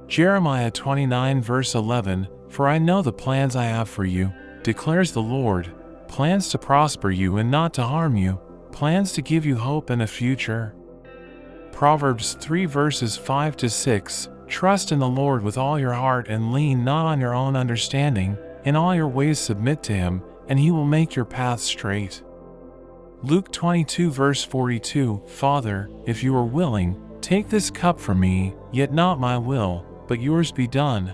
Jeremiah 29 verse 11, For I know the plans I have for you, declares the Lord, plans to prosper you and not to harm you, plans to give you hope and a future. Proverbs 3 verses 5 to 6, Trust in the Lord with all your heart and lean not on your own understanding, in all your ways submit to him, and he will make your path straight. Luke 22 verse 42, Father, if you are willing, take this cup from me, yet not my will, but yours be done.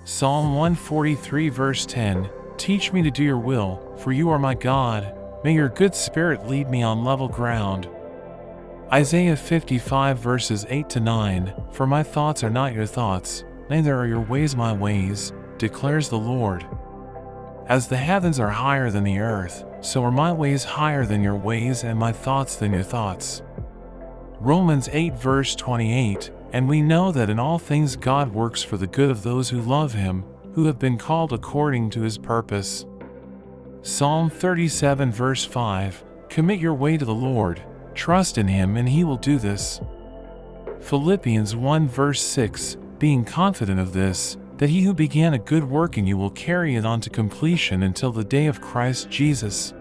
Psalm 143 verse 10, Teach me to do your will, for you are my God. May your good spirit lead me on level ground. Isaiah 55 verses 8 to 9, For my thoughts are not your thoughts, neither are your ways my ways, declares the Lord. As the heavens are higher than the earth, so are my ways higher than your ways and my thoughts than your thoughts. Romans 8 verse 28, And we know that in all things God works for the good of those who love him, who have been called according to his purpose. Psalm 37 verse 5, Commit your way to the Lord, trust in him and he will do this. Philippians 1 verse 6, Being confident of this, that he who began a good work in you will carry it on to completion until the day of Christ Jesus.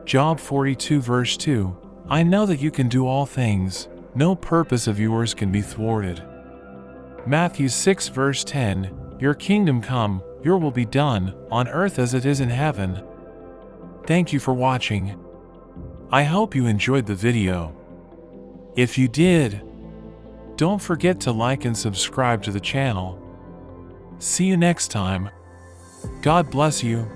Job 42 verse 2, I know that you can do all things, no purpose of yours can be thwarted. Matthew 6 verse 10, Your kingdom come, your will be done, on earth as it is in heaven. Thank you for watching. I hope you enjoyed the video. If you did, don't forget to like and subscribe to the channel. See you next time. God bless you.